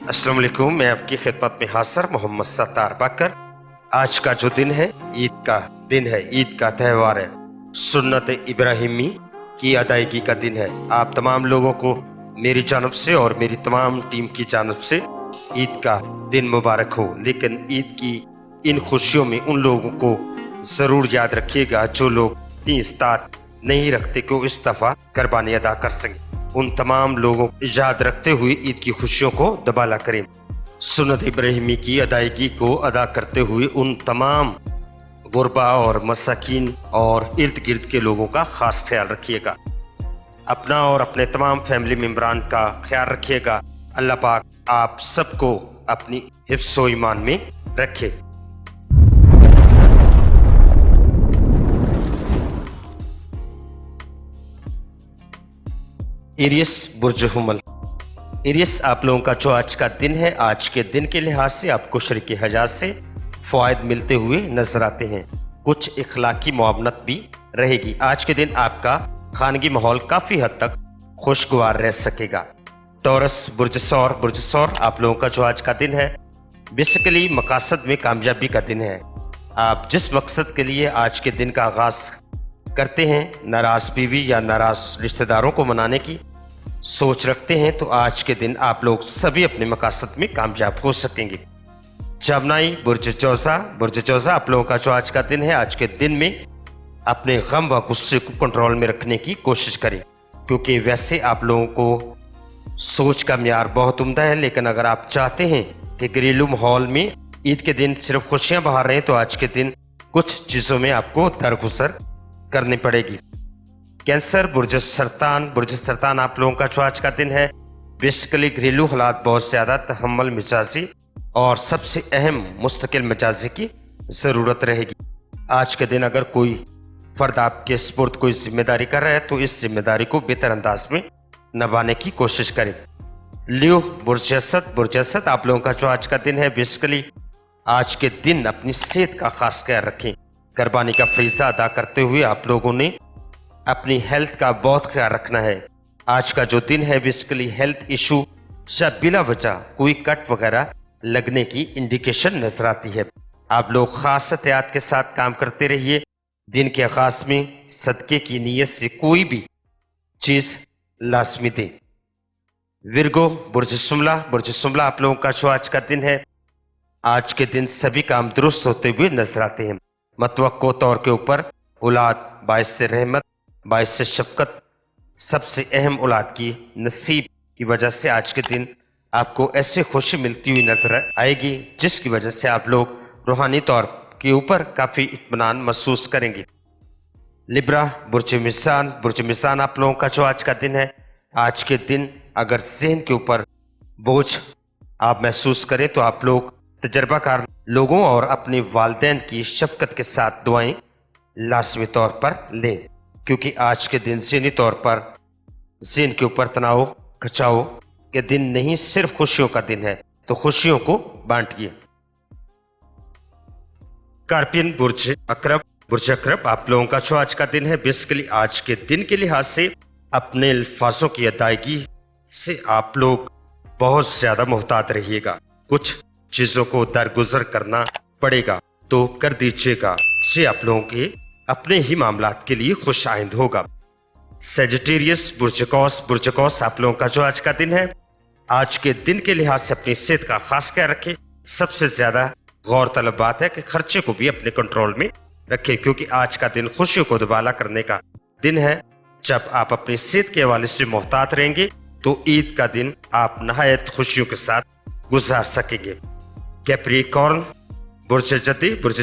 अस्सलाम वालेकुम। मैं आपकी खिदमत में हाजिर मोहम्मद सत्तार बकर। आज का जो दिन है ईद का दिन है, ईद का त्यौहार है, सुन्नत इब्राहिमी की अदायगी का दिन है। आप तमाम लोगों को मेरी जानब से और मेरी तमाम टीम की जानब से ईद का दिन मुबारक हो। लेकिन ईद की इन खुशियों में उन लोगों को ज़रूर याद रखिएगा जो लोग इतनी इस्तात नहीं रखते कि वो इस दफ़ा कुर्बानी अदा कर सकें। उन तमाम लोगों को याद रखते हुए ईद की खुशियों को दबाला करें। सुन्नत इब्राहिमी की अदायगी को अदा करते हुए उन तमाम गुरबा और मसाकीन और इर्द गिर्द के लोगों का ख़ास ख्याल रखिएगा। अपना और अपने तमाम फैमिली मेम्बरान का ख्याल रखिएगा। अल्लाह पाक आप सबको अपनी हिफ्ज़ व ईमान में रखे। एरियस बुर्ज हुमल। एरियस आप लोगों का जो आज का दिन है, आज के दिन के लिहाज से आपको शरीक हजाज से फ़वाइद मिलते हुए नजर आते हैं। कुछ इखलाकी मुआवनत भी रहेगी। आज के दिन आपका खानगी माहौल काफ़ी हद तक खुशगवार रह सकेगा। टॉरस बुर्ज सौर आप लोगों का जो आज का दिन है, बेसिकली मकासद में कामयाबी का दिन है। आप जिस मकसद के लिए आज के दिन का आगाज़ करते हैं, नाराज़ बीवी या नाराज़ रिश्तेदारों को मनाने की सोच रखते हैं, तो आज के दिन आप लोग सभी अपने मकासद में कामयाब हो सकेंगे। जमनाई बुर्ज चौज़ा आप लोगों का जो आज का दिन है, आज के दिन में अपने गम व गुस्से को कंट्रोल में रखने की कोशिश करें, क्योंकि वैसे आप लोगों को सोच का म्यार बहुत उम्दा है। लेकिन अगर आप चाहते हैं कि घरेलू माहौल में ईद के दिन सिर्फ खुशियाँ बहार रहें, तो आज के दिन कुछ चीज़ों में आपको दरगुजर करनी पड़ेगी। कैंसर बुर्ज सरतान आप लोगों का जो आज का दिन है, बेसिकली घरेलू हालात बहुत ज़्यादा तहम्मुल मिजाजी और सबसे अहम मुस्तकिल मिजाजी की ज़रूरत रहेगी। आज के दिन अगर कोई फ़र्द आपके स्पुर्द कोई जिम्मेदारी कर रहा है, तो इस जिम्मेदारी को बेहतर अंदाज में निभाने की कोशिश करें। लियो बुर्ज असद आप लोगों का जो आज का दिन है, बेसिकली आज के दिन अपनी सेहत का खास ख्याल रखें। कुर्बानी का फरीज़ा अदा करते हुए आप लोगों ने अपनी हेल्थ का बहुत ख्याल रखना है। आज का जो दिन है, बेसिकली हेल्थ इशू या बिला वजह कोई कट वगैरह लगने की इंडिकेशन नजर आती है। आप लोग खास एहतियात के साथ काम करते रहिए। दिन के आगाज में सदके की नीयत से कोई भी चीज़ लाजमी दें। विरगो बुर्ज सुमला आप लोगों का जो आज का दिन है, आज के दिन सभी काम दुरुस्त होते हुए नजर आते हैं। मतवक्को तौर के ऊपर औलाद बाइस से रहमत, बाइस से शफकत, सबसे अहम औलाद की नसीब की वजह से आज के दिन आपको ऐसी खुशी मिलती हुई नजर आएगी, जिसकी वजह से आप लोग रूहानी तौर के ऊपर काफ़ी इत्मीनान महसूस करेंगे। लिब्रा बुर्ज मिज़ान आप लोगों का जो आज का दिन है, आज के दिन अगर जहन के ऊपर बोझ आप महसूस करें, तो आप लोग तजर्बाकार लोगों और अपने वालिदैन की शफकत के साथ दुआएं लाजमी तौर पर लें, क्योंकि आज के दिन ज़हनी तौर पर ज़हन के ऊपर तनाव खचाव के दिन नहीं, सिर्फ खुशियों का दिन है, तो खुशियों को बांटिए। कार्पियन बुर्ज अकरब आप लोगों का जो आज का दिन है, बेसिकली आज के दिन के लिहाज से अपने अल्फाजों की अदायगी से आप लोग बहुत ज़्यादा मोहतात रहिएगा। कुछ चीज़ों को दरगुजर करना पड़ेगा तो कर दीजिएगा, से आप लोगों के अपने ही मामलात के लिए खुश आइंद होगा। सेजिटेरियस बुर्ज कौस आप लोगों का जो आज का दिन है, आज के दिन के लिहाज से अपनी सेहत का खास ख्याल रखें। सबसे ज़्यादा गौर तलब बात है कि खर्चे को भी अपने कंट्रोल में रखें, क्योंकि आज का दिन खुशियों को दुबाला करने का दिन है। जब आप अपनी सेहत के हवाले से मोहतात रहेंगे, तो ईद का दिन आप नहायत खुशियों के साथ गुजार सकेंगे। कैप्रिकॉर्न बुर्ज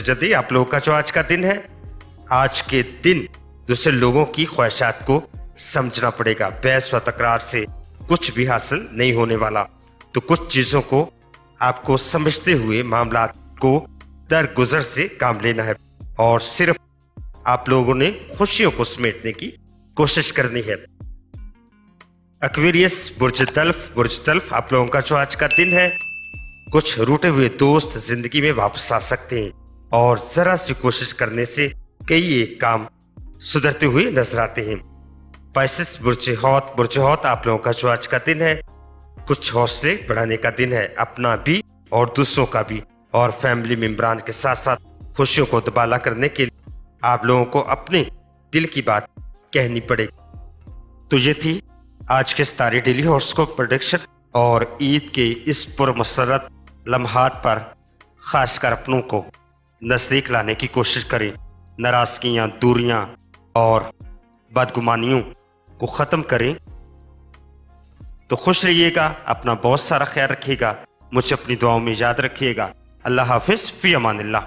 जदी आप लोगों का जो आज का दिन है, आज के दिन दूसरे लोगों की ख्वाहिशात को समझना पड़ेगा। बहस व तकरार से कुछ भी हासिल नहीं होने वाला, तो कुछ चीज़ों को आपको समझते हुए मामला को दरगुजर से काम लेना है, और सिर्फ आप लोगों ने खुशियों को समेटने की कोशिश करनी है। एक्वेरियस बुर्ज तल्फ आप लोगों का जो आज का दिन है, कुछ रूठे हुए दोस्त जिंदगी में वापस आ सकते हैं, और जरा सी कोशिश करने से कई एक काम सुधरते हुए नजर आते हैं। पाइसेस बुर्ज हौत आप लोगों का जो आज का दिन है, کچھ حوصلے بڑھانے کا دن ہے، اپنا بھی اور دوسروں کا بھی، اور فیملی ممبران کے ساتھ ساتھ خوشیوں کو دوبالا کرنے کے لیے آپ لوگوں کو اپنے دل کی بات کہنی پڑے گی۔ تو یہ تھی آج کے ستارے ڈیلی ہاراسکوپ پریڈکشن، اور عید کے اس پرمسرت لمحات پر خاص کر اپنوں کو نزدیک لانے کی کوشش کریں، ناراضگیاں، دوریاں اور بدگمانیوں کو ختم کریں۔ تو خوش رہیے گا، اپنا بہت سارا خیال رکھیے گا، مجھے اپنی دعاؤں میں یاد رکھیے گا۔ اللہ حافظ، فی امان اللہ۔